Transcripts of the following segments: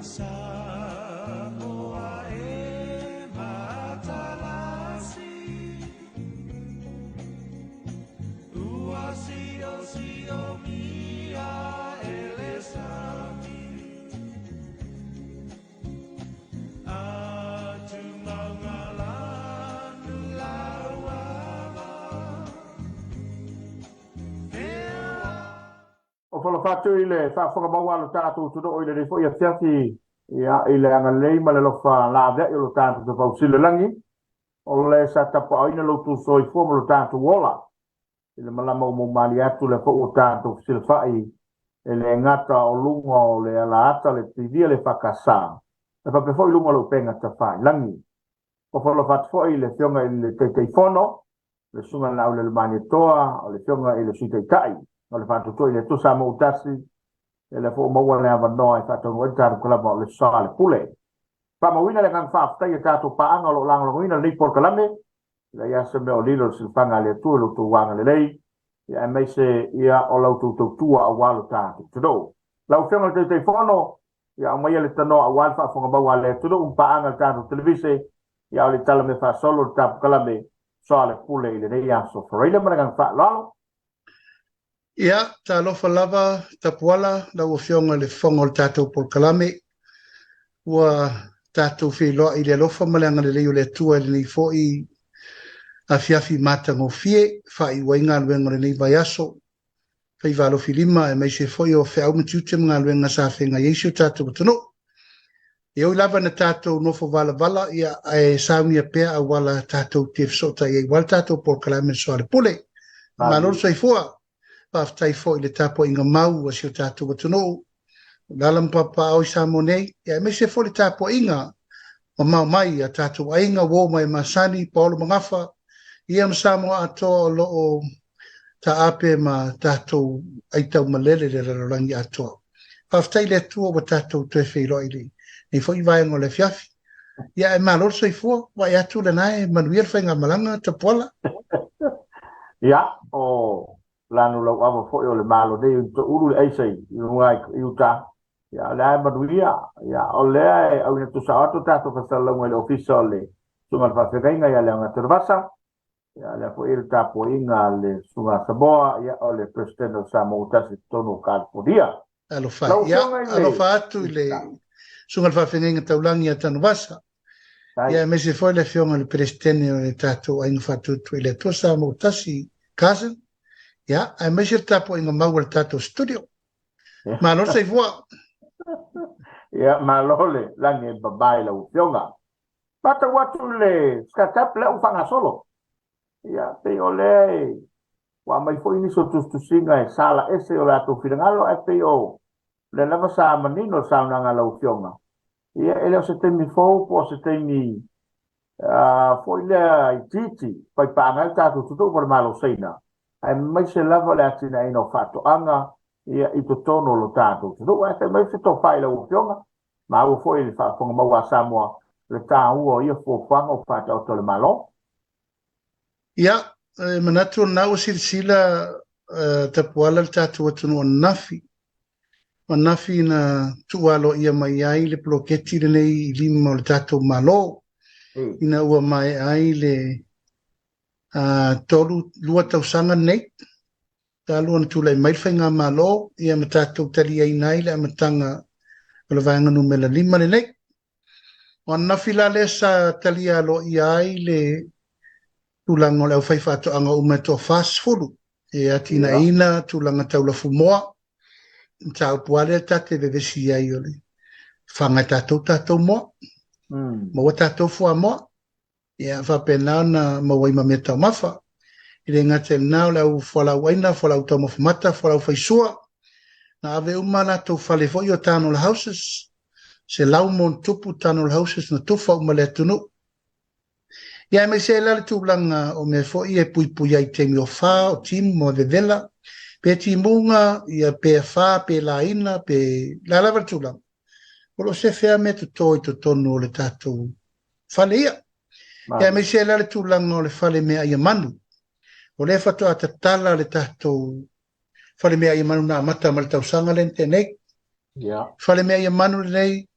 Samoa e matalasi Ua sio mia elesami Atu mangalanu lawala O fala fatu ile fa foka bawalo tatu tudo ile fo ya fiafi ya ile angalei male lo fa la de lo tatu to fausile langi o le sa tapa ina lo tu soi fo lo tatu wola ile malama mo mali atu le fo tatu silfai ile ngata o lungo le ala ata le tidia le fakasa e fa pe fo lungo lo penga ta fa langi o fala fatu fo ile fionga ile te fono le sunga na le mani toa o le fionga ile sute tai o le fatu to ile tu sa mo tasi ele fo mo wala va no e fatu o tar ko la le Soalepule pa mo wina le kan fa sta ye tatu pa anga lo lang lo wina li por kalame la ya se me o lilo sil panga le tu lo tu wanga le lei ya me se ya o lo tu a walo tatu todo la o fenga te fono ya o mai le tano a wal fa fo ba wala todo un pa anga tatu televise ya o le tala me fa solo tap kalame Soalepule ile ya so for ile ma kan fa lo Ia, ta lofa lava, ta puala, la ua fionga le fonga o le tātou por kalame. Ua tātou whiloa i le lofa maleanga le leo le tua le nei foi a fiafi mata ngō fie, wha i wainga luenga le nei vai aso. Whai valo filima e mai se foi o whea umatiute mga luenga sa whenga Yesu tātou patano. E oi lava na tātou nofo vala ia e saumia pea a wala tātou te fsota i wala tātou por kalame Soalepule. Ma lor sai fua. Paftai fo i le tapo inga mau a sio tātou watuno. Lalam papa au samo nei, e me se fo le tapo inga, ma mau mai a tātou a inga wo mai masani, paulo mangafa, ia Samoa atoa lo o ta ape ma tātou aitau malele le rarangi atoa. Paftai le tua wa tātou tue whilo i li, nei fo i vaengo le fiafi. Ia e malor so i fo, wa i atu le nae, manuia whainga malanga, ta pola. Ia, o... lanu lau ava fo o le malo de to uru ai sei ngai uta ya la maduia ya ole au ne tu sa to ta to fa la mo le official le sunga fa fe ngai ya le nga tervasa ya le fo il tapo inga le sunga Samoa ya ole presidente Samoa ta si tono kal podia alo fa ya alo fa tu le sunga fa fe ngai taulangi ta novasa ya me se fo le fiona le presidente o tato ai fa tu le to Samoa ta si cousin. Ja, en meisje tapo in een mouwer tato studio. Maar nog steeds voor. Ja, maar lole, lang in babai la usionga. Pata watu le, skatap le ufanga solo. Ja, pe ole. Wa mai foi ni so tu singa e sala ese o la tu finalo e pe o. Le lava sa manino sa nga la usionga. Ja, ele se temi fo po se temi foi le titi, pai pa nga tato tudo por malo seina. Ai mai se lava le atina ino fatto anga ia i tono lo tato do e mai se to fai la usionga ma o foi il fa con ma Samoa le ta o ia fo fanga o fatto o tole malo ia manatu na o silsila te puala le tato tunu nafi na tualo ia mai ai le bloketti le nei limo le tato malo ina ua mai ai le tolu lua tausanga nei talu tu le mai whainga malo ia matatou tali ai nai le amatanga o le vaenga numela 5 le nei o nafila le sa tali alo ia ai le tulanga le au whaifato anga umeto fast food e atina ina tulanga taula fumoa tau puale tate vevesi ai o le whanga tatou moa ma tatou fua moa ia fa pena na mawai mameta mafa ile ngate na la u fola waina fola utomo mata fola faisua na ave umana to fale fo yo tano houses se laumon tupu tano houses na tufa umaletunu ia me se la tu blanga o me fo ie pui ai temi o fa o tim mo de vela pe timunga ia pe fa pe laina pe la la vertula o lo se fe me to tono le tatu fale ia ia me se la tu blanga le fale me ai manu o le fato atatala le tatu fale me ai manu na mata mal tau sanga lente nei fale me ai manu nei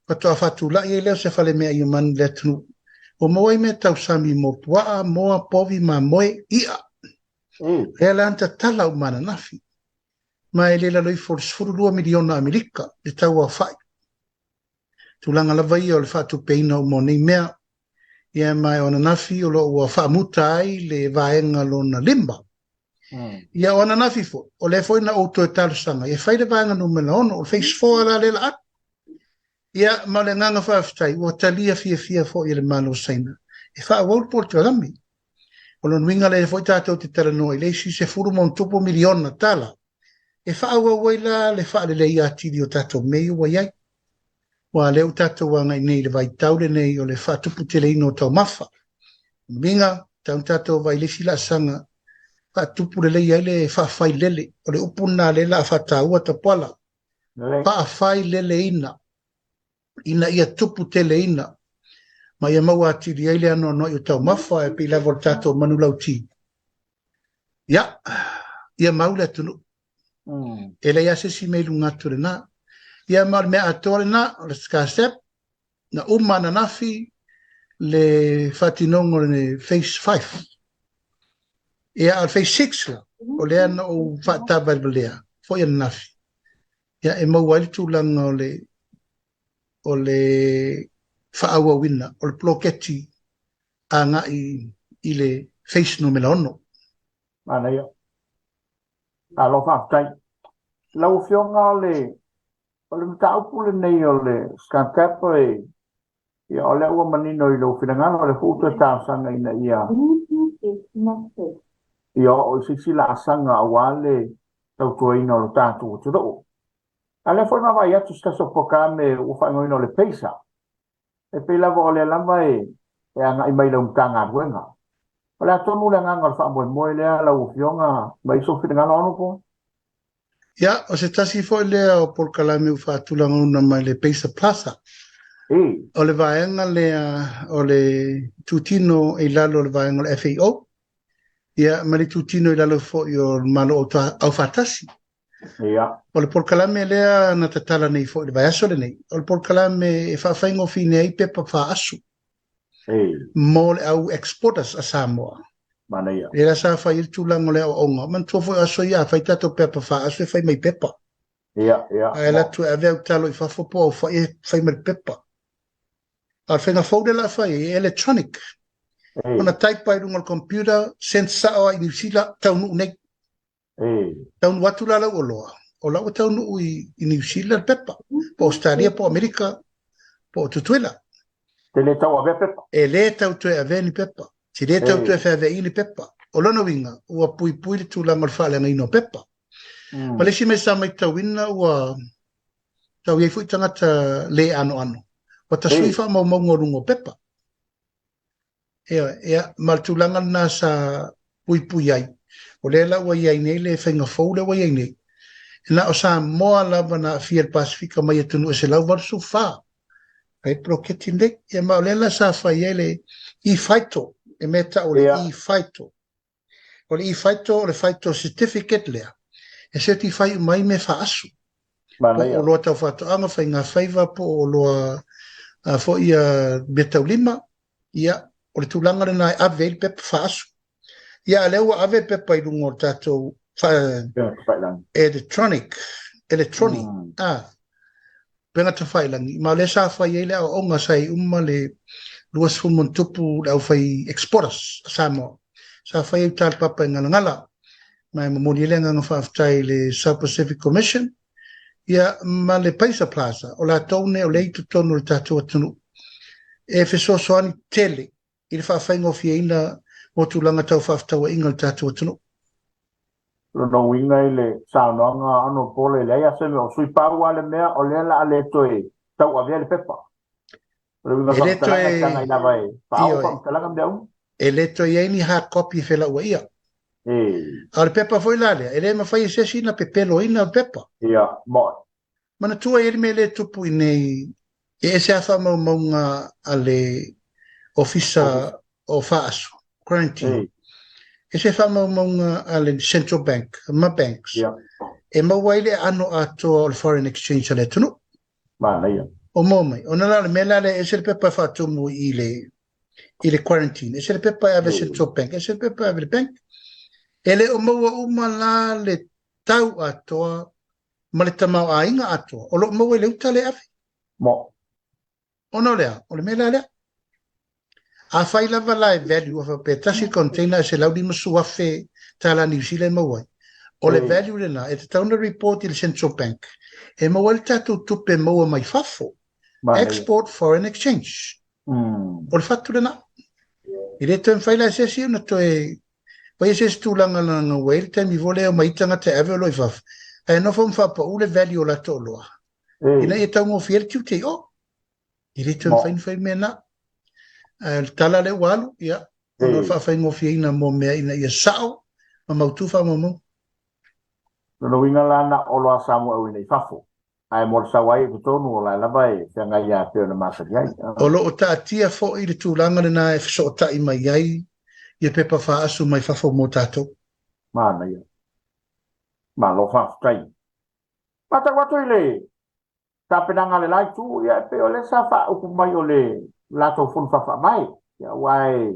Pato afatu la ye leo se fale mea i man le tunu. O moe me tau sami mo pua moa povi ma moe ia. E la anta tala umana nafi. Ma e lela loi for 2 miliona Amerika le tau a fai. Tulanga lava ia o le fatu peina o mo nei mea. Ia mai ona nafi o lo ua whaamuta ai le vaenga lo na limba. Ia ona nafi fo. O le foi na auto e talo sanga. Ia whaile vaenga numela ono. O le face 4 la lela at. Ia ma le nganga whaafitai. Ua talia fia fo i le malo saina. E wha awau po te alami. O lo nuinga le foi tātou te tala noa. I le si se furu mon tupo miliona tala. E wha awau waila le wha le ia tiri o tātou mei ua iai. Wa leo tātou wanga i nei le vai taule nei o le wha tupu te le ino tau mafa. Minga, tātou vai le sila sanga. Wha tupu le iai le wha whai lele. O le upuna le la wha tāua ta pala. Wha whai lele ina. Ina ia tupu te le ina. Ma ia maua atiri ai le ano no i tau mafa e pi level tātou manu lau ti. Ia, ia maule tunu. E le ia sesi meilu ngatu le na. Ia mar mea atore na, le skasep, na umana nafi le whatinongo le phase 5. Ia al phase 6 la, o lea na o whatabar lea, foi an nafi. Ia e mauaili tūlanga o le whaaua wina, o le ploketi a nga i le phase numela ono. Mana ia. Alo whaatai. Lau fionga o le Soalepule nei o le skantepo ia o le ua manino i lo whingana o le futu e tāsanga ina ia. Ia o sisila asanga awale tau tuaina o le tātu o tudo. A le foi mawai atu staso poka me uwhaingoina o le peisa. E pila vo o le lamba e anga i mai la umtanga ruenga. O le atonu le nganga o le wha moe lea la ufionga mai so whingana ono po. Ia, o se tasi foi lea o por kalame u whaatulanga una mai le Peisa Plaza. O le vaenga lea o le tutino e lalo le vaenga o le FAO. Ia, ma le tutino e lalo fo i o malo au whatasi. O le por kalame lea na tatala nei fo i le vaiaso le nei. O le por kalame e whawhaingo fine ai pepa wha asu. Mo le au exporters a Samoa. Manaya. Era sa fai il tulango le onga, man to foi aso ia fai tato pepa fa aso fai mai pepa. Ia. Ela tu ave o talo i fa fo po fai mai pepa. Al fenga fo de la fai electronic. Ona type pai rungo computer sensa o i sila taunu nei. Taunu watu la la oloa. O la taunu i New Zealand pepa. Po Australia po Amerika po tutuela. Te le tau ave pepa. E le tau tu ave ni pepa. Si le tau tu e whawea ini pepa. O lono winga, ua pui le tūlanga le whaale ngai no pepa. Ma le si me sa mai tau ina, ua tau iei fui tangata le ano. Wa ta sui wha mau ngorungo pepa. Ea, ma le tūlanga na sa pui ai. O le la ua iai nei, le whainga fau le ua iai nei. Na o sa moa lava na Fiel Pasifika mai atunu e se lau varsu wha. Kai proketi nek, e ma o le la sa whai ele i whaito. E meta o le e-faito. O le e-faito, o le faito certificate lea. E se ti fai mai me wha asu. O loa tau whatoanga, whai ngā whaiva po o loa fo ia betau lima. Ia, o le tūlanga le nai ave il pepa wha asu. Ia, leua ave pepa i lungo tātou electronic. Penga ta whailangi. Ma le sa whai ele o onga sai le luas fumon tupu au fai exporters Samoa. Sa fai au tal papa i ngala. Mai mamoni le nganga whaftai le South Pacific Commission. Ia ma le Peisa Plaza. O la taune o leitu tonu le tātou atunu. E feso soani tele. I le whawhai ngofia ina o tūlanga tau whaftaua inga le tātou atunu. Lono winga i le saunoanga ano pole le ia seme o sui parua le mea o le la ale toe tau avea le pepa. Eleto ia ni hard copy fela ua ia. Al pepa foi lale, ele ma fai se sina pepelo ina pepa. Ia, mo. Mana tua ele me le tupu nei e se afa maunga ale ofisa o faasu, quarantine. E se fa maunga ale central bank, ma banks. E ma waile ano ato al foreign exchange ale tunu. Mana ia. O momai, ona la mela le ese pepa fatumu ile quarantine, ese pepa ave se topeng, ese pepa ave peng. Ele o maua umala le tau atoa, ma le tamau ainga atoa, o lo maua le uta le ave. Mo. Ono lea, o le mela lea. A fai lava la e value of a petasi container se laudi masuafe tala New Zealand mawai. O le value le na, e te tauna report i le Central Bank, e maua le tatu tupe maua mai fafo. Export foreign exchange. O le fatu le na. I le toi mwhai la sesi una toi, pai se stulanga na nga whale time I vole o maitanga te ave o loi faf. E no fo mwhapa u le value o la to loa. Ina e tau ngō fiel tiu te o. I le toi mwhai mena. Tala le walu, ia. Ono whawhai ngō fia ina mō mea ina ia sao. Ma mautufa mō. Nono winga lana o loa Samoa au ina I fafo. Ai mor sawai ko tonu o la vai te nga ia te na masa ai. O lo o tatia fo I le tūlanga le na e so ta I mai ai. Ia pepa fa asu mai fafo mo tato. Mana ia. Ma lo fa tai. Mata watu ile. Ta penanga le lai tu ia pe o le sa fa upu mai o le la to fun fa mai. Ia wai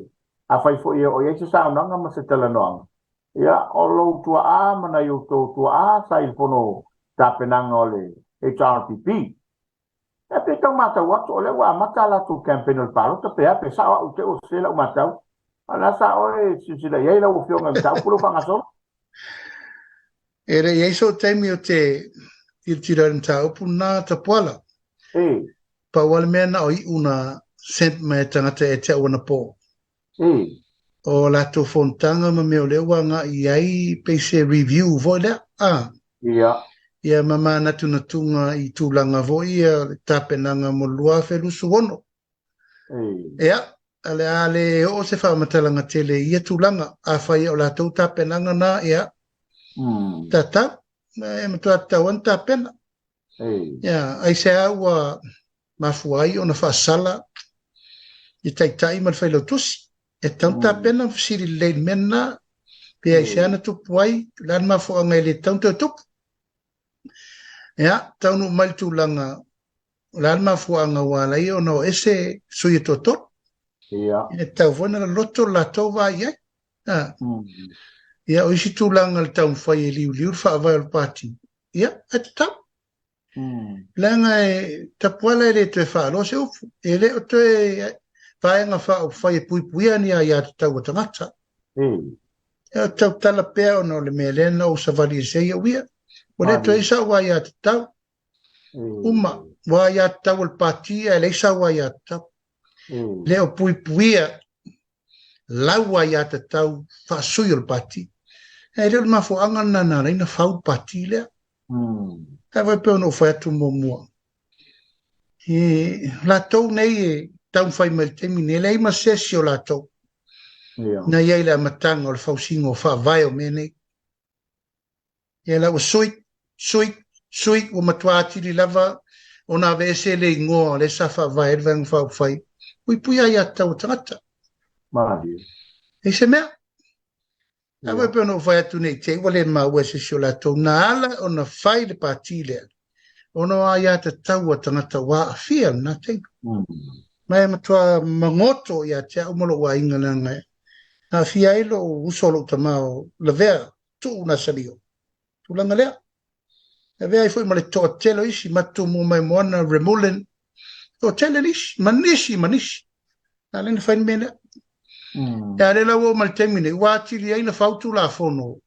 a fai fo ia o ia se sa nga ma se tele no. Ia o lo tua a mana yo to tua a sa il fono ta penanga o le HRPP. E pe tau mata watu o le wa mata la tu campaign o palo te pe a pe sa o te o se la mata. Ana sa o e si la ia la o fio ngam tau pulo fanga so. Ere ia so taimi o te tira tau puna ta poala. Pa wale mena o I una sent me tangata e te awana po. O la to fontanga ma meo le wanga I ai pe se review vo le a. Ia mama natunga I tūlanga vo ia tapenanga mo lua felusu wono. Ia, ale o se whamatalanga tele ia tūlanga a whai o la tau tapenanga na ia. Tata, e matua tauan tapena. Ia, ai se aua mafuai o na whaasala I taitai mal whailo tusi. E tau tapena fsiri lein mena pe ai se ana tupuai lan mafua ngai le tau te tupu. Ia, tau nu mai tūlanga lan mafua nga wala I o no ese sui toto. E tau vona la loto la tau vai ai. Ia, o isi tūlanga le tau mwhai e liu whaavai o pāti. Ia, e te tau. Langa e tapuala e le te whaalo se ufu. E le o te whaenga whai e pui ani a ia te tau o tangata. E o tau tala pea o no le mea lena o savali e seia uia. O le to isa wa ia te tau. Uma, wa ia te tau al pāti e le isa wa ia te tau. Le o puia lau wa ia te tau whaasui al pāti. E reo mafo angana na reina whau pāti lea. E vai peo no whai atu mua. E la tau nei e tau whai mai temi ne lei ma sesi o la tau. Na iei la matanga o le whausingo wha vai o menei. E la o sui o matuati li lava o na vese le ingoa le sa wha vai e vang whau whai. Pui ai a tau tangata. E se mea. E vai peo no whai atu nei te wale ma ua sesi o la tau. Na ala o na whai le pāti lea. Ono ai a te tau a tangata wā a fia na tengu. Mai matua mangoto ia te umolo wa inga na ngai. Na fia ilo o usolo tamao le vea tu na salio. Tu langa lea. E vea I fui ma le toa telo isi matu mo mai moana remulen. Toa telo isi, manishi. Na lena whain mena. E a lela wo ma le temine. Wa atili aina fautu la fono.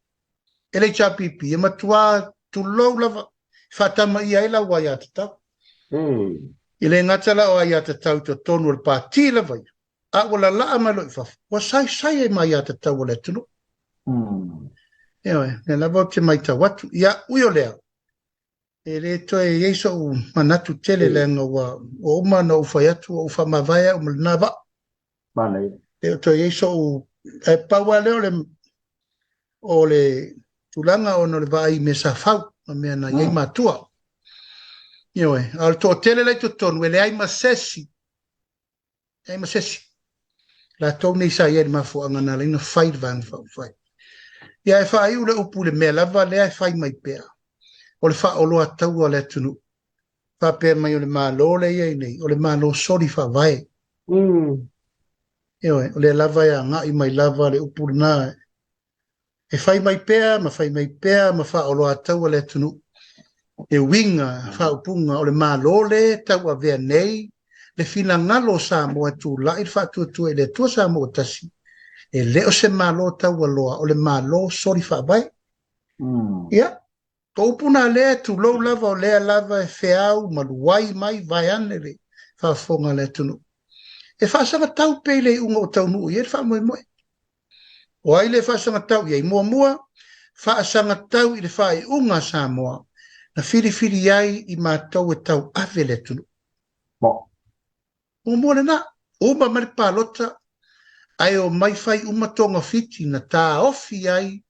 Ele chapipi. E matua tu lou lava. Fatama ia ila wa ia te tau. Ile ngatala o ia te tau to tonu al pāti lava ia. A wala laa mai loi fafu. Wa sai e mai ia te tau wale tunu. Ewe, ne lava te mai tau watu. Ia uio lea. E le toe eiso u manatu tele lenga wa o umana u whai atu o ufa mawaya o malnava. E toe eiso u e paua leo o le tulanga o no le vai me sa fau. Ma mea na iei matua. Ioe, al to tele le to tonu, ele ai masesi. La tau nei sa iei mafu angana le ina whai vang whai. Ia e whai ule upu le mea lava le ai whai mai pea. O le wha oloa tau a le tunu. Whapea mai o le mālo le iei nei, o le mālo sori whawai. Ewe, o le lava ia ngā I mai lava le upurina. E whai mai pēa, ma whai mai pēa, ma wha olo a tau le tunu. E winga, wha upunga, o le mālo le tau a vea nei, le fina ngalo Samoa tu la I wha tu e le tua Samoa tasi. E leo se mālo tau a loa, o le mālo sori whawai. Ia. Ko upuna lea tu lou lava o lea lava e whiau maluai mai vai ane le whaafonga le tunu. E whaasanga tau pele unga o tau nuu i e wha moe moe. O ai le whaasanga tau i e mua mua, whaasanga tau I le whae unga Samoa, na whiri ai I mātou e tau ave le tunu. O mua le na, uma mare pālota, ai o mai whai uma tonga fiti na tā ofi ai,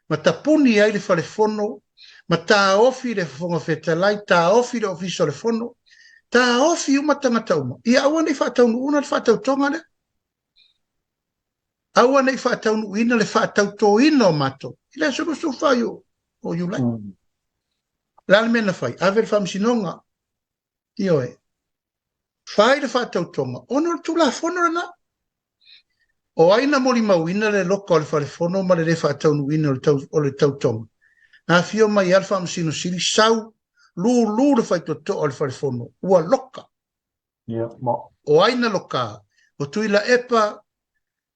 ma tapuni ai le whalefono, ma tā ofi le whafonga whetalai, tā ofi le ofiso le fono, tā ofi uma tangata uma. Ia aua nei whaatau nuuna le whaatau tonga le. Aua nei whaatau nuina le whaatau to ina o mato. Ila suru su whai o yulai. Lale mena whai, ave le whamsinonga. Ioe. Whai le whaatau tonga. Ono le tula fono na. O aina moli mauina le loka o le whalefono ma le whaatau nuina o le tau tonga. Na fio mai alfa msino sili sau lu le fai to o le whalefono. Ua loka. O aina loka. O tuila epa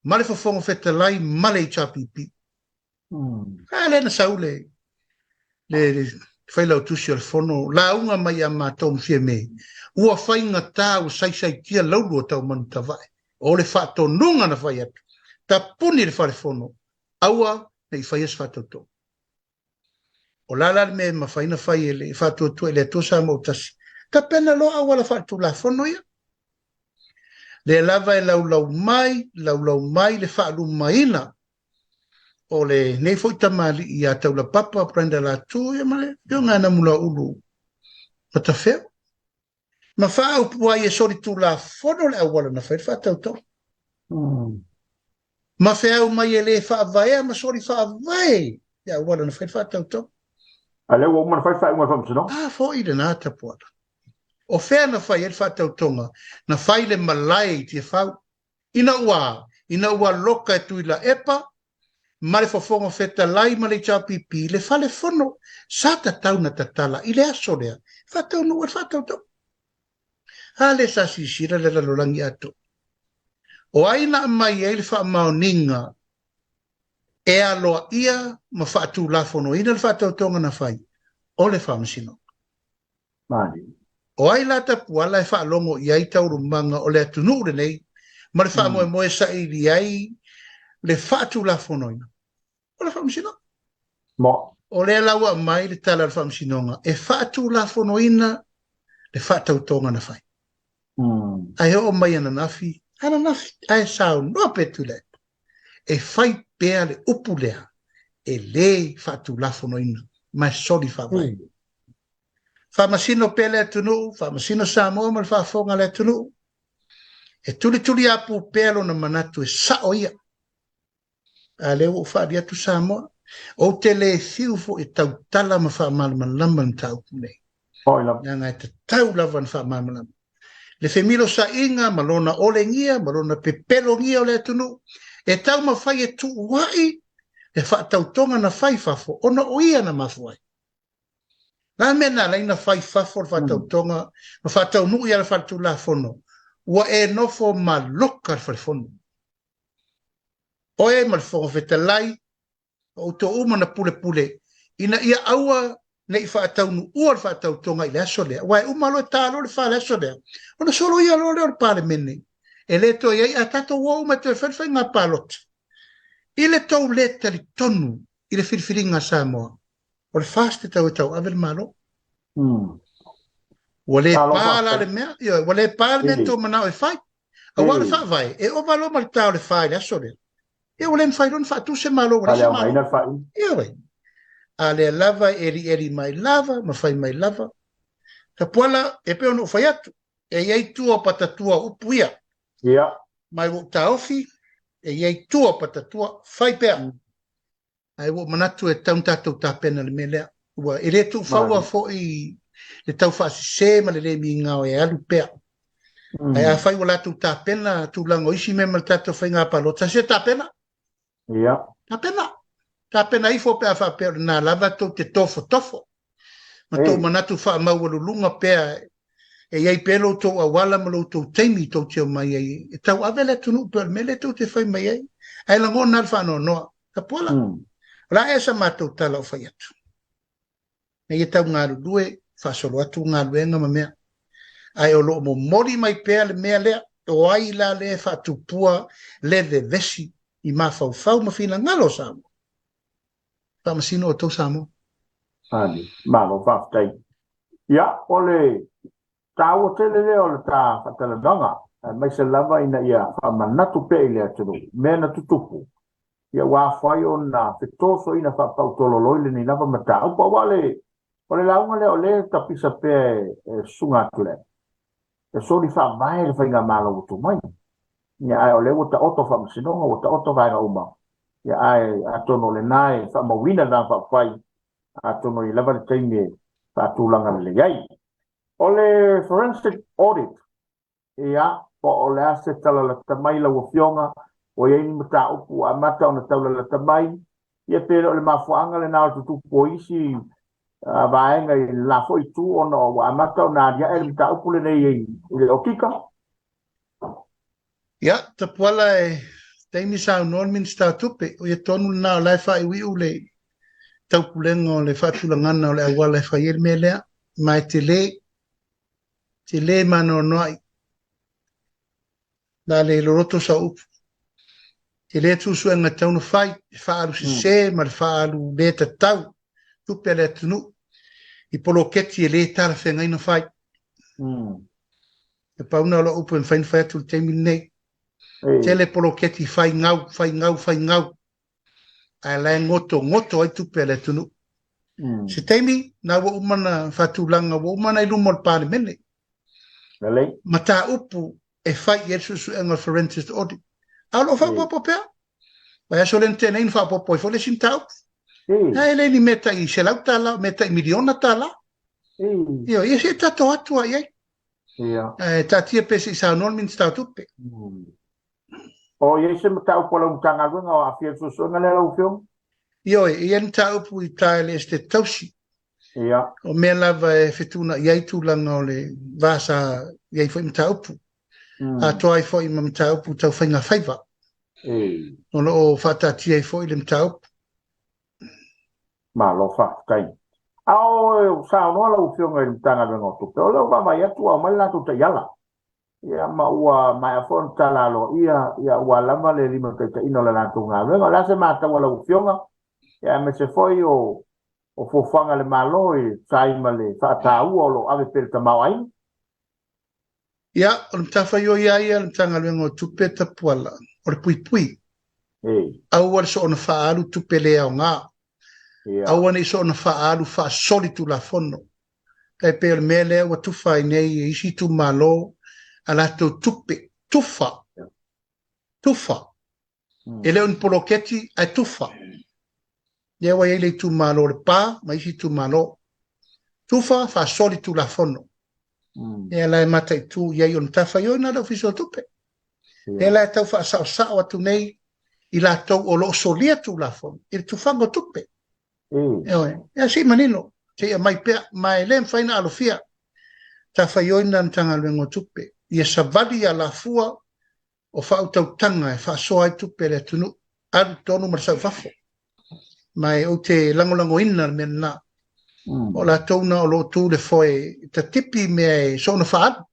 ma le whafonga whetalai ma le chapipi. Le na sau le whailau tusi o le fono. La unga mai a mātou mwhia me. Ua whainga tā o sai tia laulu o tau manu tawai. O le whaato nunga na whai atu. Ta puni le whalefono. Aua nei whai as whaato to. O lala me ma whaina whai ele whaato tu ele to sa mo tasi. Ta pena lo awa la whaato la fono ia. Le lava e laulau mai le whaalu maina. O le nei foi tamali I a tau la papa prenda la tu ia male. Pio ngana mula ulu. Mata wheo. Ma wha upua I sori tu la fono le awala na whai whaatau to. Ma wheo mai ele whaavaya ma sori whaavai. Ia awala na whai whaatau to. Ale wo man fai fai uma vamos no. Fo I le nata puata. O whea na whai ele whaatau tonga. Na whai le malai tia whau. Ina ua loka e tuila epa. Ma le fofonga whetalai ma le chapipi. Le whale fono. Sa tatau na tatala. I le aso lea. Whaatau no e whaatau tonga. Hale sa sisira le lalolangi ato. O aina mai e le wha maoninga e aloa ia ma whaatu lafono ina le whaatau tonga na whai. O le whamasino. O ai lata puala e whaalongo i ai taurumanga o le atunu ure nei ma le wha moe sa ili ai le whaatu lafono ina. O le whamasino. O le alaua mai le tala le whamasinonga e whaatu lafono ina le whaatau tonga na whai. Ai o mai ana nafi, ai sao no petule. E fai pea le upulea, e le fatu lafono ina, mai soli fa vai. Famasino pe le tunu, famasino Samoa ma le fafonga le tunu. E tuli apu pelo na manatu e sao ia. A le o fa dia tu Samoa. O te le fiu fo e tau tala ma fa malama tau nei. Nga te tau lava na fa malama. Le femilo sa inga, malona olengia, malona pepelongia o le tunu. E tau ma fai e tu wai, e whaatau tonga na fai fafo, ona o ia na mafuai. Nā mena leina fai fafo le whaatau tonga, ma whaatau nui ala whaatu la fono. Ua e nofo ma loka le whalefono. Oe ma le whongo whetalai, o to uma na pule. Ina ia aua, nei whaatau nu ua le whaatau tonga I le aso lea. Wai umalo e tālo le wha le aso lea. Ona solo ia lo leo le pāle mene. E le to iai a tato wau ma te whawhai ngā pālot. I le tau leta li tonu I le whiriwhiringa Samoa. O le whaste tau e tau ave le malo. Wa le pāla le mea. Wa le pāle mea tō manao e whai. A wale whawai. E o malo ma le tau le whai le aso lea. E o le mwhai ron whaatu se malo. Ia wai. A le lava eri mai lava, ma fai mai lava. Ka puala e peo no fai atu. E iei tua patatua upuia. Mai wo taofi, e iei tua patatua fai pea. Ai wo manatu e taun tatou ta pena le melea. Ua e le tu faua fo I le tau whaasise ma le mi ngā o e alu pea. Ai a whai wala tu tā pena, tu lango isi me mal tato whai ngā palota, se tā pena. Ia. Tā pena. Tā pena ifo pea wha pea nā lava tau te tofo. Ma tau manatu wha maualu lunga pea e iai pelo tau awala ma lo tau teimi tau teo mai ai. E tau avele tunu pea mele tau te whai mai ai. Ai lango nal wha no noa. Ka pola. La e sa mātou tala o whai atu. Nei e tau ngāru due, whasolo atu ngāru enga ma mea. Ai o lo mo mori mai pea le mea lea, o ai la le whatupua le de vesi i mawhau ma whina ngalo Samoa. Whamasino o tau Samoa. Ani, malo whaftai. Ia, ole, tau o tele leo le tā whataladanga, mai se lava ina ia whamanatu pe i lea tunu, mena tutupu. Ia wāwhai o na whetoso ina whapautolo loile ni lava mata. Upa wale, ole launga leo le tapisa pe sunga tule. E sori wha mai le whainga māla utu mai. Ia ai o le wata oto whamasinonga, wata oto vainga uma. Ia ai atono le nai, whamawina na whawhai, atono i lava le teime, whatulanga le iai. O le forensic audit, ia, po o le ase tala la tamai la wafionga, o iei ni mata upu a mata o na taula la tamai, ia pere o le mafuanga le nao tutu po isi, vaenga i la foi tu ona o amata o na dia e mta upule nei i o kika. Ia, ta puala e teimi sa non min sta tupe o ye tonu na la fa i wi ule tau pulengo le fatulangana o le awala fa yer melea mai te le mano noi la le loroto sa upu te le tu su nga tau no fai fa alu se ma fa alu le tau tupe le tunu i poloketi e le tala whenga ina whai. E pauna ola upu en whain whai atu te minei. Tele poloketi whai ngau. Ai lai ngoto ai tupe le tunu. Se teimi, na wa umana whatulanga, wa umana i lumol pāne mene. Ma tā upu e whai i esusu enga forensic audit. Alo whapopo pea. Vai aso len tēnei ni whapopo i whole sin tā upu. Ai le ni meta i selau tala, meta i miliona tala. Io, i se tato atua iei. Ta tia pesi sa non min sta tupe. O iei se mata upo la umtanga lunga o afia susunga le lau fiong? Io, i en ta upu i tae le este tausi. O mea lava e fetuna iei tūlanga o le vasa iei fo i mta upu. A toa i fo i mta upu tau whainga whaiva. O whata tia i fo i le mta upu. Malo whaftai. Ao sao noa lau fionga i mtanga vengo tupe. O leo mai atu au mai latu te yala. Ia ma ua mai a fon talalo. Ia ua lama le lima kaita ino le latu ngā vengo. Lase mata ua lau fionga. Ia me se foi o fofanga le malo i taima le whaatau o lo ave pere ta mau aini. Ia, o mtafa yo ia le mtanga vengo tupe ta puala. O le pui. Au wale so ona whaalu tupe lea o ngā. Awane so na faalu fa solitu la fono. Kai pe le mele wa tufa nei isi tu malo ala to tupe tufa. Ele un poloketi ai tufa. Ye wa ele tu malo le pa, ma isi tu malo. Tufa fa solitu la fono. E la mata tu ye un tafa yo na do fiso tupe. E la tau fa sa wa tu nei ila to o lo solia tu la fono. Il tufango tupe. E si manino, se mai pea, mai lem faina alofia, ta faioina ntanga luengo tupe, ia savali a la fua o whautau tanga e whaasoa i tupe le tunu, aru tonu marasau whafo. Mai o te langolango ina mena na, o la tauna o lo tu le foe, ta tipi mea e sona whaadu.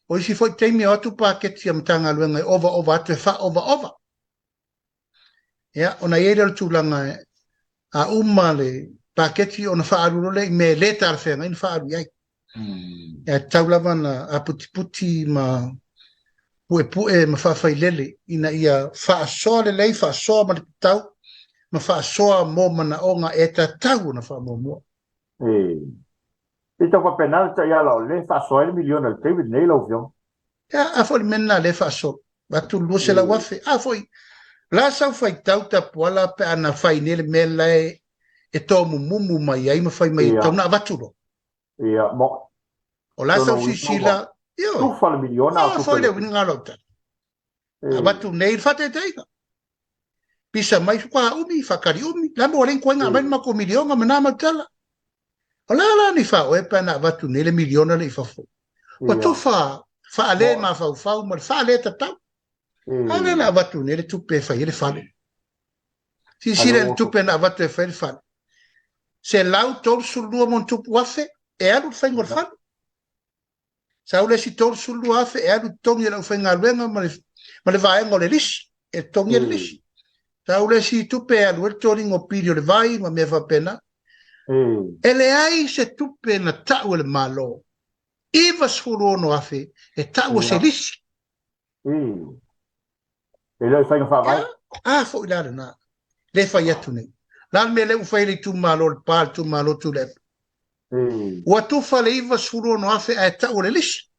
O isi foe teimi o atu paketi am tanga luenga e ova atu e wha ova. Ia, ona iere al tūlanga e, a umale paketi ona faaru le me leta alfenga in faaru yai e taulava na a puti ma pue ma fafailele ina ia faasoa le lei faasoa ma tau ma faasoa mo mana onga e tau na fa mo ita kwa penal ta ya le faasoa le miliona le David nei lo vion ya a foi menna le faasoa batu lu se la wafe a foi la sau fai tau ta poala pe ana fai nele mela e to mumu mai ai ma fai mai tau na vaturo. Ia, mo. O la sau sisila, Tu fala miliona tu foi le winga lota. Abatu nei fate teiga. Pisa mai kwa umi fakari umi, la mo len kwanga mai ma ko miliona mana matala. O la ni fa o e pa na abatu nei le miliona le fafo. O tu fa ale ma fa ma fa ale tata. Ana na abatu nei le tupe fa ile fa. Si le tupe na abatu fa ile fa. Se lau tol sulu mon tupu wafe e alu fa ngor fa. Sa ule si tol sulu wafe e alu tongi la fa ngaluenga ma le vai ngole lis e tongi lis. Sa ule si tupe alu e tori ngopilio le vai ma me fa pena. Ele ai se tupe na tau le malo. Iva suru ono afe e tau se lis. Ele fa fa vai. Fo ila na. Le fa yatu nei. Lan me le ufaili tu malo le pal tu malo tu le. Wa tu fa le iva suru ono afe e tau le lis.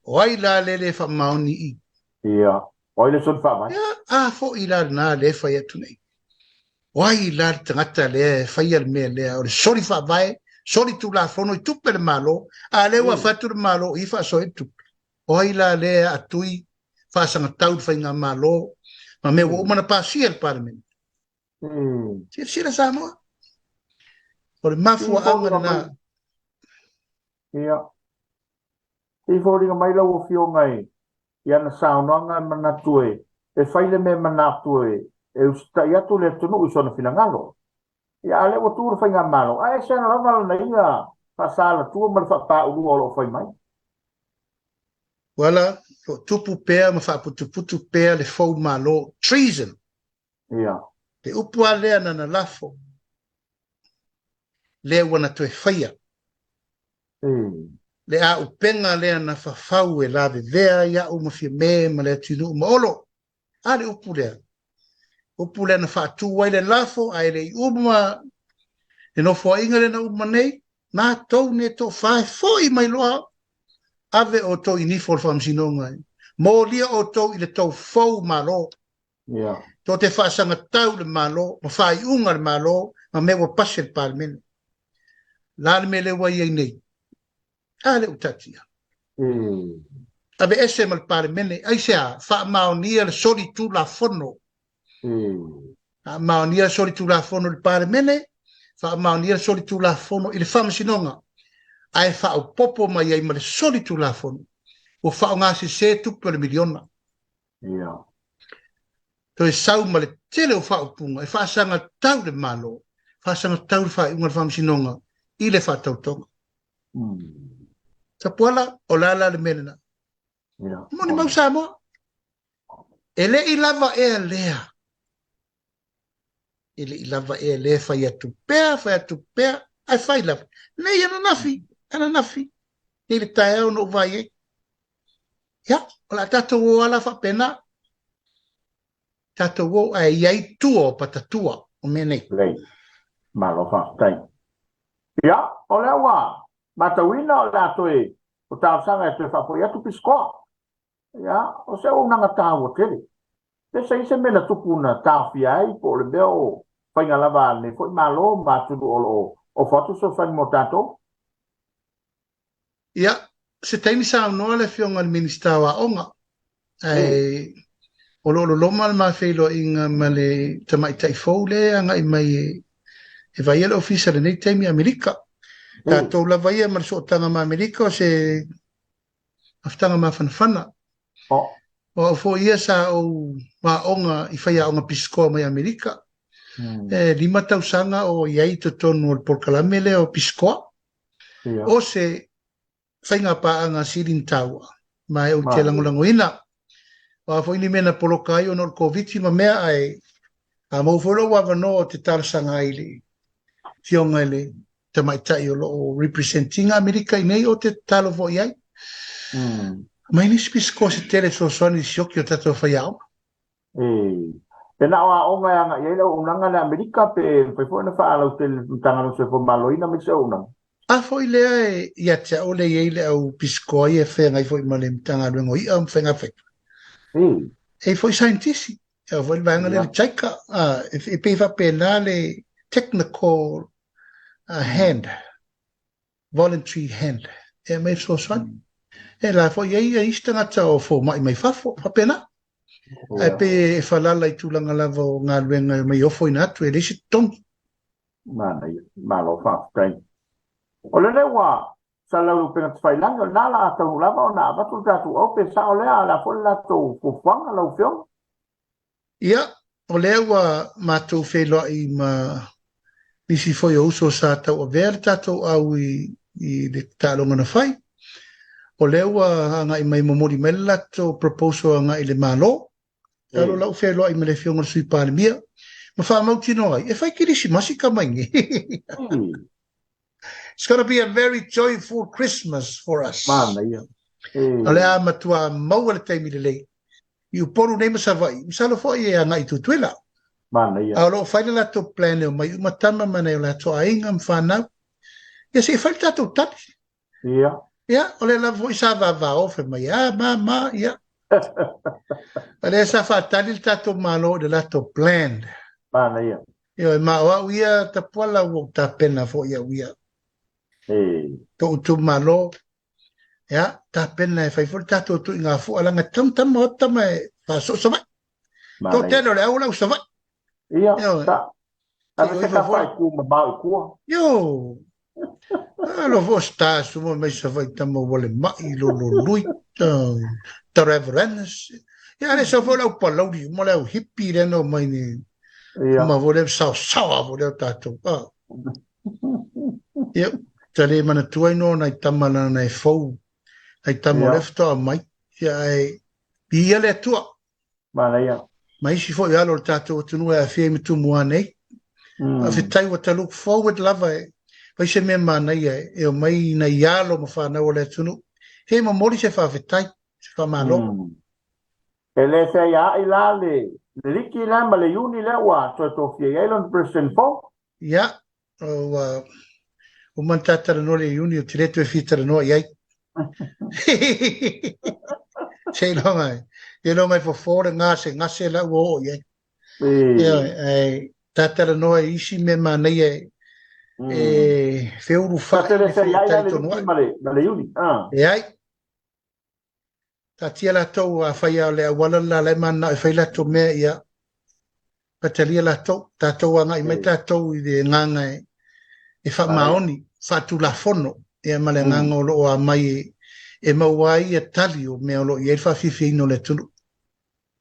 Oi la le fa mauni i. Ia. Oi le son fa vai. Fo ila na le fa yatu nei. Oi la tangata le fa ia me le o sori fa vai, sori tu la fono i tupe le malo, a le wa fatu le malo i fa so e tupe. Oi la le atui fa sanga tau fa inga malo, ma me wo mana pasia le parmen. Sira Samoa. O le mafua anga na. Ia. I fōringa mai lau o fio ngai. Ia na saunanga manatue. E whaile me manatue. E usta ia tu le tunu i sona finangalo. Ia ale o tūra whainga malo. A e sena lavala na inga pasala tua marfa pa uru olo whai mai. Wala, tupu pea ma putu pea le fau malo. Treason. Ia. Te upua lea na lafo. Lea wana toe whaia. Le a upenga lea na whawhau e lawe vea ia umawhia me ma lea tinu umaolo. A le upu lea. Upu lea na whaatu wai le lafo a le uma e no fua inga le na uma nei. Nā tau ne to whae foi mai loa. Ave o to inifol whamsinonga. Mō lia o to i le tau fau malo. Ia. To te whaasanga tau le malo, ma whai unga le malo, ma mewa pase le parmene. Lāle me le wai ei nei. Ale utatia. Abe ese mal parmene, aisea, wha maonia le sori tu la fono. Maonia le sori tu la fono le parmene, wha maonia le sori tu la fono i le whamasinonga. Ai wha o popo mai ai ma le sori tu la fono. O wha o ngasi se tupu le miliona. Ia. To e sau ma le tele o wha o punga, e wha sanga tau le malo, wha sanga tau le wha unga le whamasinonga, i le wha tau tonga. Sa puala o lala le menena. Moni mau Samoa. Ele i lava e lea. Ele i lava e lea fai atu pea, ai fai lava. Nei ana nafi. Nei le tae au no vai e. Ya, o la tato o ala fa pena. Tato o ai iai tua o patatua o menei. Lei. Malo fa, tai. Ya, o le awa. Matawina o la toe. O tau sanga e te whapo ia tu piskoa. Ya, o se o nanga tāua tele. Te se ise mena tupuna tāwhi ai po le beo whainga lava ne fo malo maturu o whatu so whainga mo tātou. Ya, se taimi sa noa le fionga le minister wa onga. Ai, o lo loma le mawhelo inga ma le tamaitai fau le anga i mai e vai ele ofisa le nei taimi Amerika. Tātou la vai e marso o tanga ma Amerika o se aftanga ma whanawhana. O fo ia sa o ma onga i whaia onga piskoa mai Amerika. Lima tausanga o iai to tonu o porkalame le o piskoa. O se whainga paanga sirin taua. Mai o te langolango ina. O fo ini mena polokai o nor COVID ma mea ai. A maufolo wa vano o te tarsanga ili. Fionga ili. Te maitai o lo representing Amerika i nei o te talo vo iai. Mai nisi pisko se tele so soani sioki o tato whaiao. E na oa onga anga iei lau unanga le Amerika pe fo na whaalau te tangano se fo maloina me se unanga. A fo i lea e ia te ole iei le au pisko i e whenga i fo i male mtanga luengo i am whenga whenga. E fo i scientisi. E fo i vanga le taika. E pe fa pena le technical hand. voluntary hand. E mai so swan. E la fo ye istanga tsa fo mai fa pena. E pe fa la lai tulanga lava o ngā luenga mai ofo ina atu e resi tong. Mana ia, malo fa kai. O le wa sa lau pena tfailanga na la tau lava o na batu tatu o pe sa o le ala fo la to fu fanga lau fiong. Ia, o le wa matou felo I ma nisi foi o uso sa tau o ver tatou au I le talonga na fai. O le wa nga I mai momori mela to proposal nga I le malo. Talo lau felo I me le fionga sui palemia. Ma fa mau tino ai, e fai kirisi masi ka maingi. It's going to be a very joyful Christmas for us. Mana ia. O le a matua mau le taimi le lei. Iu poru nei masawai, misalo fo I nga I tutuela. Mana ia. A lo faile la to plan o mai umatama mana o la to ainga mfanau. Ia se faile tato tati. Ia. Ia, o le la vo isa va ofe mai, ma, ia. O le sa fa tali tato malo de la to plan. Mana ia. Ia, ma o ia ta puala o ta pena fo ia. To malo. Ia, ta pena e fai fo tato tu inga fo alanga tam o tama e fa so mai. To telo le au la so vai. Ia, ta. Ave se ka fai ku ma ba ku. Yo. Lo vo sta su mo mai sa vai tamo vole mai lo lui. Ta reverence. Ia le so vola u palo di mo le hippie le no mai ni. Ma vole sa vole tato. Ia, tale mana tuai no na tamana na fo. Ai tamo lefto mai. Ia ia le tua. Mana ia. Mai si fo ia lo tato tunu e fie mi tu mua nei. A fitai wa ta look forward lava e. Pai se mea mana ia e o mai na ialo ma whanau o le tunu. He ma mori se wha fitai. Se wha malo. Ele se ia I la le liki la ma le uni le wa to fie Elon person fo. Ia. O man tatara no le uni o tiretu e fitara no iai. Se lo mai. Ia lo mai fo fore ngase la uo iai. Ia, tatara no e isi me mana ia feuru fa Tatara se ia le liki ma le uni. Iai. Tatia la tau a whaia le awala la le mana e whaila to mea ia. Patalia la tau. Tatou anga I mai tatou I de nganga e wha maoni. Whatu la fono. Ia male nganga o loo a mai e mauai e tali o mea o loo I e whawhiwhi ino le tunu.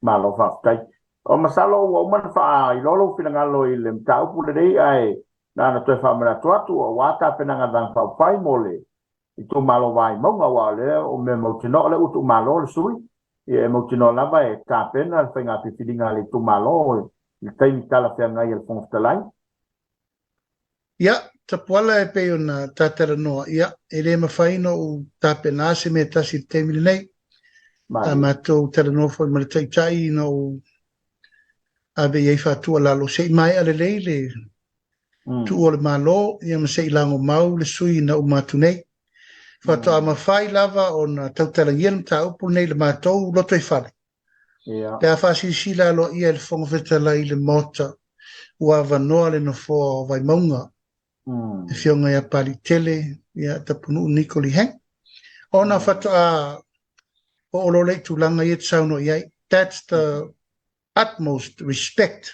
Malo whaftai. O masalo o man wha I lolo whingalo I le mtau pule rei ai. Nana toi whamara tuatu o wata penanga dang whaupai mole. I tu malo vai maunga wa le o me mautino le utu malo le sui. I e mautino lava e ka pena le whainga pipiringa le tu malo. I taimi tala whea ngai el fongftalai. Ia, tapuala e peo na tatara noa. Ia, e le mawhaino o tape nase me tasi temili nei. Ta matou tala noa fo I mara taitai no ave iei whatua lalo sei mai ale leile. Tu o le malo, ia ma sei lango mau le sui na umatu nei. Whatoa mawhai lava o na tautala ian ta upu nei le matou loto I whare. Pea whasi sila lo ia le whongawhetala I le mota. Ua wanoa le no fo vai maunga. E fionga ia pali tele, ia tapunu unikoli heng. Ona whatoa o olo lei tulanga ia tsauno iai. That's the utmost respect.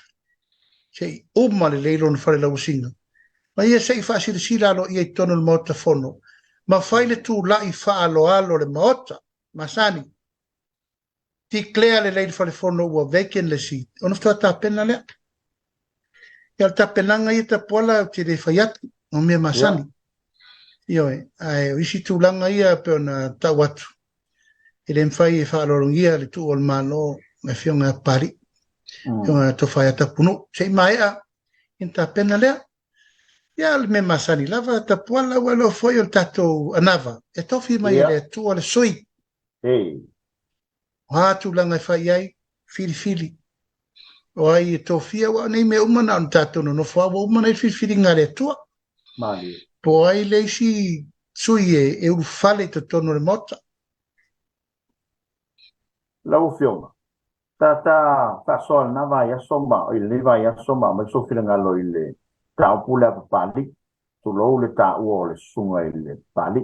Sei umale leilo na whare lau singa. Ma ia sei whasi sila lo ia tono le mota fono. Ma whaile tu lai wha alo le maota. Masani. Declare le leilo whare fono ua veken le si. Ona whatoa ta pena lea. Ia ta penanga ia ta pola te re whaiat. O mea masani. Ioe. Ai isi tūlanga ia pe ona ta watu. E le mwhai e whaalorungia le tu o le malo. Me fionga pari. Fionga to whai ata punu. Sei mai a. In ta pena lea. Ia le me masani lava ta pola walo foi o tato anava. E tofi mai le tu o le sui. O tūlanga e whai ai. Fili. O ai e tofia wa nei me umana on tato no fua wa umana I fili ngare tua. Mali. Po ai leisi sui e urufale to tono le mota. Lau fionga. Ta sol na vai a somba. O le vai a somba. Ma so whingalo I le tau pule a pali. tu lo le ta ua le sunga i le pali.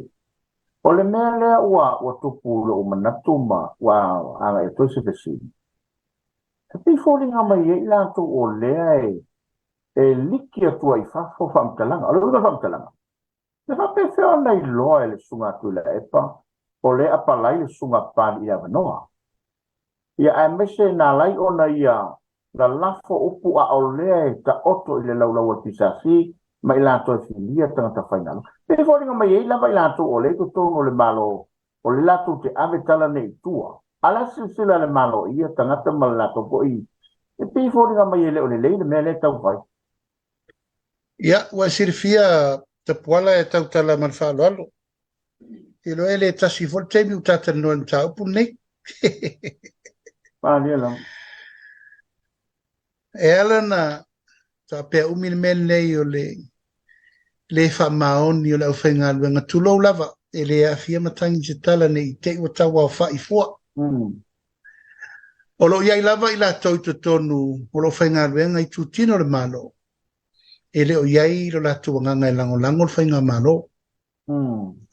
O le mea lea ua tupu lo manatuma wa anga e toise vesini. E pi fōri ngā mai e ilantu o lea e liki atua i fafo whamtalanga. O le uga whamtalanga. Le whape whio nei loa e le sunga atu le epa. O le apalai le sunga pali i avanoa. Ia e mese nā lai ona ia la lafo upu a o lea e ta oto i le laulaua tisasi ma ilantu e filia tangata whainalo. Pe fōri ngā mai e lava ilantu o le tutongo le malo o le latu te ave tala nei tua. Ala sila le malo ia tangata malato po i. E pi fōri ngā mai e le o le leile mea le tau vai. Ia, wa sirifia te puala e tau tala man whaaloalo. I lo ele tasi fol teimi u tata noa ni tau pu nei. Pālia lam. E ala na ta pea umil men nei o le whamaoni o le au whainga luenga tulou lava. E le a fia matangi se tala nei te ua tawa o whai fua. O lo iai lava i la tau to tonu o lo whainga luenga i tu tino le malo. E le o iai lo la tu nganga e lango lango le whainga malo.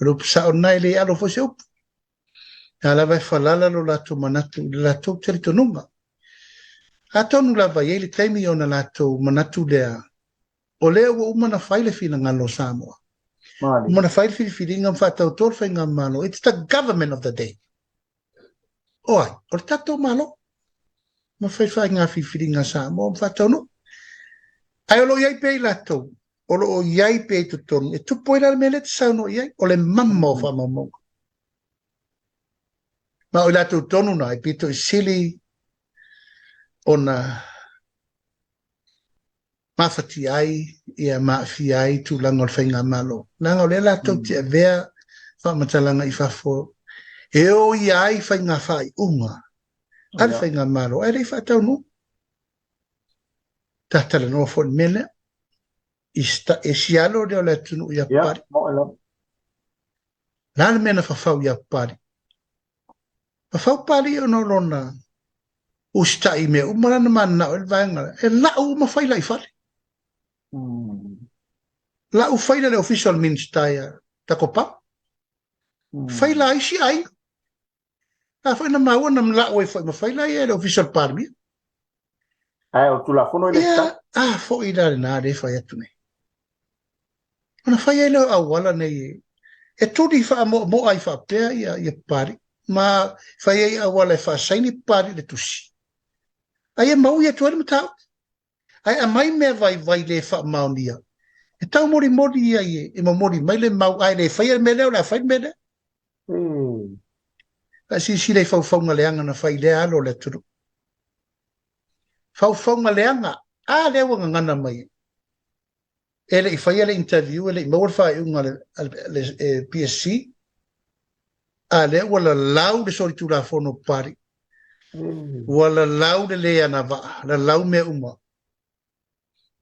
Lo pisa o nai le alo fo se upu. A lava e whalala lo la tu manatu le la tau teri tonunga. A tonu lava iai le taimi o na la tu manatu lea. O lea ua umana whaile fina ngalo Samoa. Umana whaile filinga mwhatau tol whainga malo. It's the government of the day. Oi, o le tatou malo. Ma whai ngā filinga Samoa mwhatau no. Ai o lo iai pe i latou. O lo o iai pe i tutonu. E tupo i la mele te sauno iai. O le mamma o whamamonga. Ma o i latou tonu na. I pito i sili. O na. Mawhati ai. Ia maafi ai. Tu langa o whainga malo. Langa o le latou te avea. Whamatalanga i whafo. E o iai whainga whai unga. Al whainga malo. Ai rei whatau no. Tatala no fo mele ista esialo de la tunu ya pari la mena fa fa ya pari fa pari no lona usta i me umara na manna el vanga e la u ma fa la ifale la u fa le official minister ya ta copa fa la isi ai fa na ma wona la u fa ma fa la ya official parmi. Ai o tulafono ile sta. Ah, fo ida na de fa ya tune. Ona fa ya lo awala nei. E tudi fa mo ai fa pe ya pari. Ma fa ya awala fa saini pari le tusi. Ai mau ya tuar mata. Ai mai me vai le fa maunia. E tau mori ya e mo mori mai le mau ai le fa ya me le la fa me le. Si le fa ngale anga na fa ile alo le tudu. Fau leanga a le wanga ngana mai ele I faia le interview ele mo fa unga le PSC a le wala lau de sori tu la fono pari wala lau de le ana va la lau me uma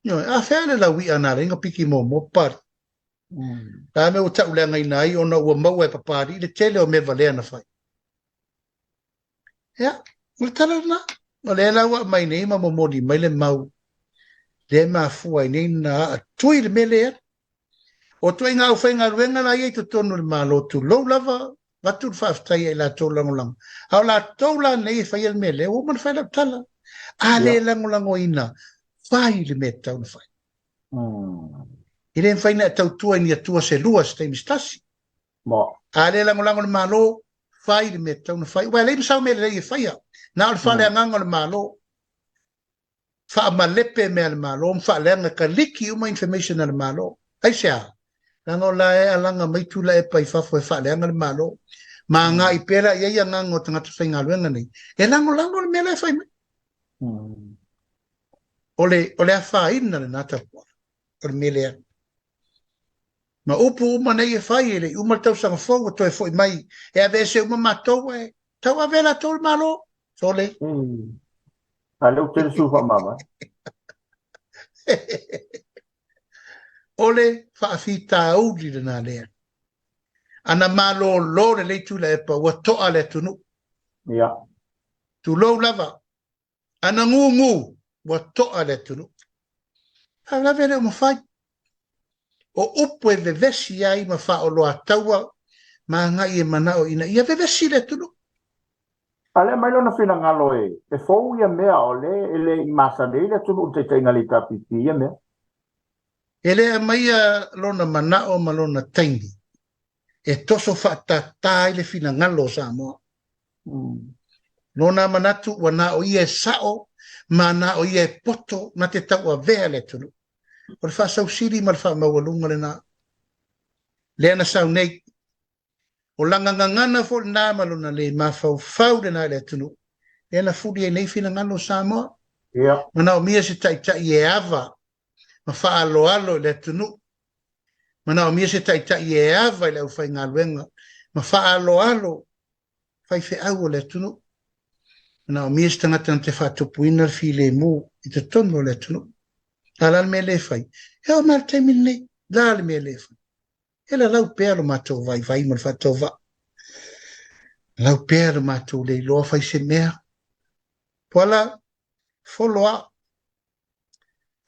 no a fa le la wi ana ringa piki mo pari ta me o tau leanga inai ona ua mau e papari le tele o me vale ana fai ya ultala na o le lawa mai nei ma momoni mai le mau le ma fua nei na tui le mele o tui ngā whainga ruenga na iei tu tonu le malo tu lau lava watu whaftai e la tau langolang au la tau la nei whai le mele o man whai la tala a le langolango ina whai le me tau na whai I le whai na tau tua ni atua se lua stei mistasi a le langolango le malo whai le me tau na whai wa le msau mele le whai na o fale nganga le malo fa malepe me le malo fa lenga ka liki uma information le malo ai sia nganga la e alanga mai tu la e pai fa fa lenga le malo ma nga I pera ia ia nganga tanga te whainga luenga nei e lango le mele fai me ole a fa ina le nata o le mele ma upu uma nei e fai ele uma tau sanga fonga to e foi mai e ave se uma matou e tau ave la tol malo Sole. Ale o tere sufa mama. Ole whaafita audi le nā lea. Ana malo lo le leitu le epa wa toa le tunu. Ia. Tu lo lava. Ana ngu wa toa le tunu. Ha lave le o mawhai. o upu e vevesi ai ma wha o loa taua ma ngai e manao ina ia vevesi le tunu. Ale mai lona fina ngalo e fou ia mea o le i masane le tunu te te ngali tapipi ia mea. Ele mai lona manao ma lona taingi. E toso whaatata i le fina ngalo Samoa. Lona manatu wana o ia sao ma na o ia poto na te tau a vea le tunu. O le whaasau siri ma le wha mawalunga le na. Leana sau nei. O langa ngangana fo le nāma lona le mawhau fau le na le tunu. Leana furi e nei fina ngalo Samoa. Mana o mia se tai e ava. Ma wha alo alo le tunu. Mana o mia se tai e ava i le au whai ngā luenga. Ma wha alo alo. Whai fe au o le tunu. Mana o mia se tangata na te whatupuina fi le mu. I te tono le tunu. Alal me le whai. E o mal taimini nei. Lale me le whai. E la lau pēro mātou vai mo le whatou va. Lau pēro mātou le loa whai se mea. Poala, follow up.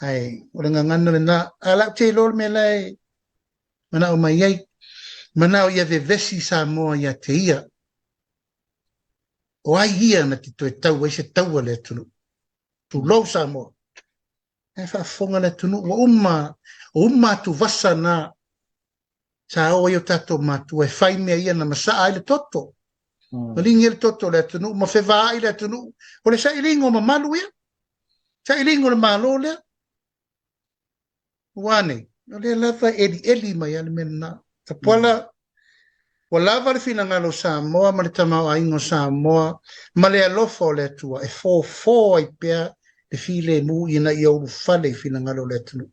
Ai, o le ngangana le nā. Alau te lor me lai. Mana o mai ai. Mana o ia vevesi Samoa ia te ia. O ai ia na te toe tau, ai se tau le tunu. Tu lau Samoa. E whaafonga le tunu. O umma tu vasa na. Sa o yo tato matu e fai mea ia na masaa ile toto. Malingi ile toto le tunu. Ma whewaa ile tunu. O le sa ilingo ma malu ia. Sa ilingo le malo le. Wane. O le lava eli mai ale mena. Ta poala. O lava le fina ngalo Samoa. Ma le tamau aingo Samoa. Ma le alofa o le tua. E fo ai pea. Le file mu ina i au fale fina ngalo le tunu.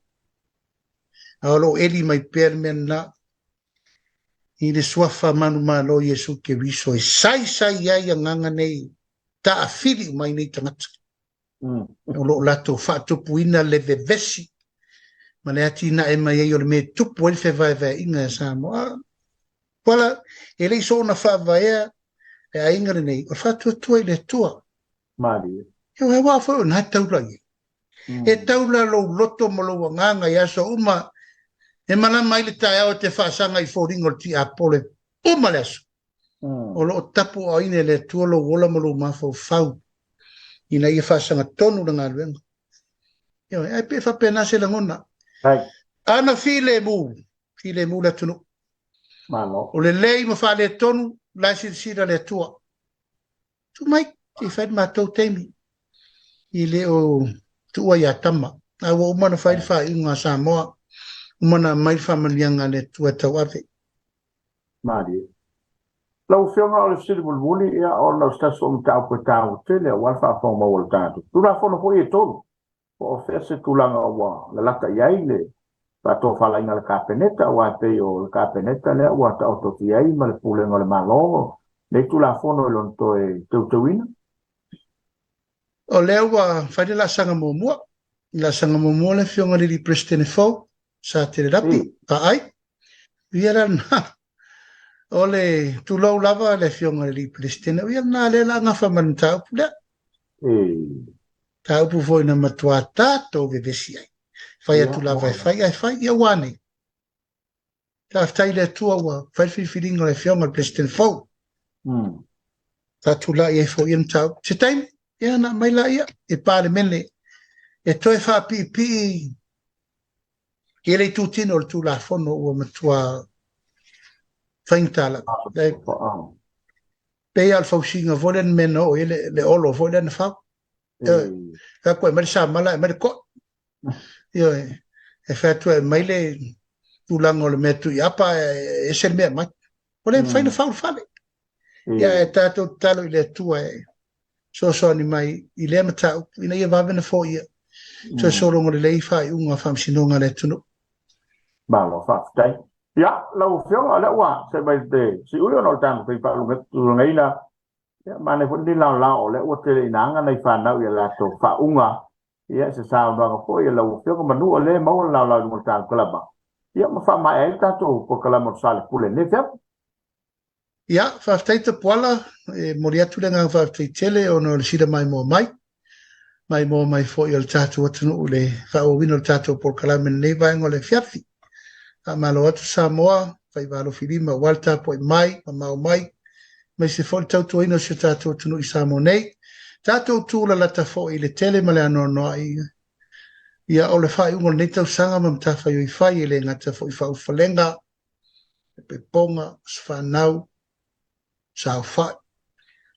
Aolo eli mai pea le mena. I le suafa manu malo Yesu ke viso e sai ai a nganga nei ta a fili mai nei tangata. O lo lato whaatupuina le vevesi. Ma le ati na e mai e o le me tupu el whewai inga Samoa. Wala, e le iso na whawai e a inga nei. O whaatuatua i le tua. Mari. Eo he wafo o na taula i. E taula lo loto mo lo nganga i aso uma. E mana mai le tae au te whaasanga i fōringo ti a pole. Uma le aso. O lo tapu o ine le tuolo wola malu mafau fau. Ina i whaasanga tonu na ngā luenga. Eo, e pe whapena se langona. Ana file mu le tunu. Malo. O le lei ma wha le tonu, lai sira le tua. Tu mai, te whaid mātou teimi. I le o tua ia tama. A wa umana whaid wha inga Samoa. Umana mai whamanianga le tua tau ave. Mari. Lau whionga o le siri mulmuli ia o lau stasu o mtau koe tau tele o walfa a whong mawal tātu. Tuna whono hoi e tonu. O whese tulanga o wa la lata iai le. Pato whala inga le kāpeneta o a te o le kāpeneta le o a ta autoti iai ma le pulenga le malongo. Le tula whono e lonto e teuteuina. O leo wa whaide la sanga mōmua. La sanga mōmua le whionga li prestene fau. Sa te rapi, pa ai. Viera na. O le tulau lava le whionga li prestene. Viera na le la ngafa man taupu le. Taupu foi na matua tato vevesi ai. Whai atu lava e whai ia wane. Taftai le tua wa, whai whiwhiringa le whionga le prestene fau. Tatu la ia fo iam tau. Se taim, ia na mai la ia. E pāle mene. E toi wha pi. Ke le tūtino le tūla whono ua matua whaintala. Pei al whausinga volen mena o le olo volen whau. Ka koe mare sa mala e mare ko. E whatua e mai le tūlanga o le metu i apa e sel mea mai. O le whaina whau whale. Ia e tātou talo i le tua e so ni mai i le matau. Ina ia wawena fo ia. So rongo le lei whai unga whamsinonga le tunu. Malo whaftai. Ia, lau whionga le ua, se mai te, si ui ono tāna pei whaalunga tūrunga ina, mane fundi lao le ua tere inanga nei whanau ia lato whaunga, ia se sāunanga po, ia lau whionga manu o le maua lao i mo tāna kalama. Ia, ma wha mai e tātou po kalama o Soalepule, ne whia? Ia, whaftai te poala, mori atu le ngang whaftai tele, ono le sira mai mō mai, mai mō mai fo i o le tātou atunu le whaowino le tātou po kalama nei vaengo le whiafi. malo atu Samoa, fai valo filima, walta po mai, mau mai, mai se fol tau tuino se tatou tunu i Samoa nei, tatou tūla lata fo i le tele ma le ano noa ia o le fai ungo nei tau sanga mam tafa i fai i le ngata fo i fau falenga, pe ponga, sfanau, sao fai,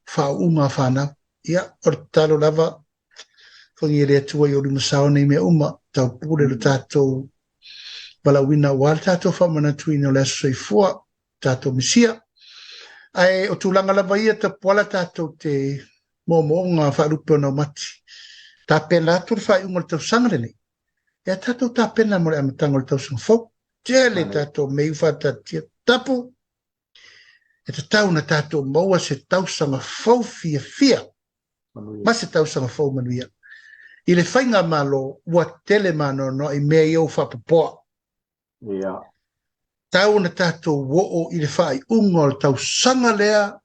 fau uma fanau, ia o le talo lava, fongi e le atua i o lima sao nei mea uma, tau pule le tatou wala wina wal tatou whamana tuina o le aso soifua, tatou misia. Ai o tūlanga lava ia ta puala tatou te ngā whaalupe o nau mati. Ta pena atu le whai ungo le tau sanga nei. Ea tatou ta pena mo le amatanga le tau sanga fau. Tele tatou mei whata tia tapu. E ta tau na tatou maua se tau sanga fau fia fia. Ma se tau sanga fau manuia. I le whainga malo ua tele mano no i mea iau whapapoa. Ia. Tau na tatou wo'o i le whai ungo le tau sanga lea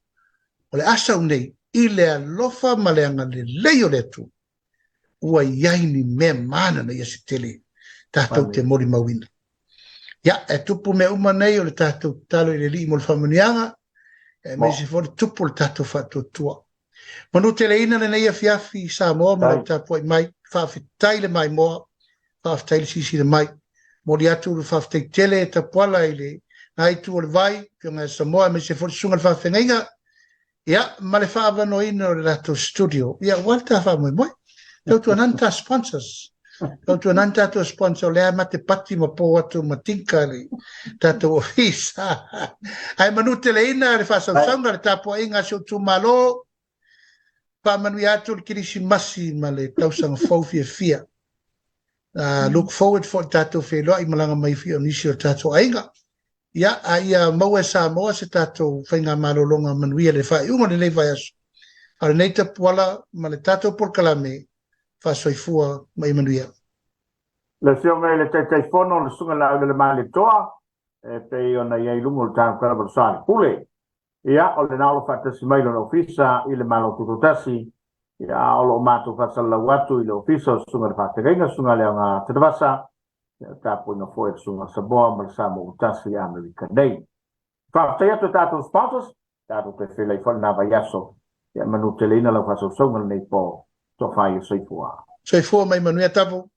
o le asau nei i le alofa ma le anga le leo le tu. Ua iaini mea mana na ia se tele tatou te mori mawina. Ia, e tupu mea uma nei o le tatou talo i le li mo le whamanianga e me se fori tupu le tatou whatuatua. Manu te le ina le nei a fiafi Samoa ma lau tapu ai mai whawhitai le mai moa whawhitai le sisi le mai mori atu le whawhitai tele ta puala i le nai tu o le vai pio ngā Samoa me se fori sunga le whawhinga ia ma le whaavano ina o le lato studio ia walta whamoe moe tau tu ananta sponsors tau tu ananta tu sponsor lea mate pati ma po atu ma tinka le tato office ai manu te le ina le whasausaunga le tapu ai ngā so tu malo pa manui atu le kirisimasi ma le tausanga fau fia fia. Look forward for tatou wheloa i malanga mai fia nisi o tatou ainga. Ia, a ia maua Samoa se tatou whainga malolonga manuia le whai unga le nei vai asu. A le neita puala ma le tatou porkalame whasoifua mai manuia. Le sio me le te fono le sunga la le mali toa e pe ona ia lungo le tau kara Soalepule. Ia o le nalo fatasi mai lo ofisa i le malo tututasi ia o lo mato fasala watu i le ofisa sunga le fatenga sunga le nga tevasa ta po no foi sunga Samoa ma Samoa utasi America Day. Fa tia to tato sponsors tato te fele fo na vaiaso ia manu telena la faso sunga nei po to fai soifua. Soifua mai manuia tapu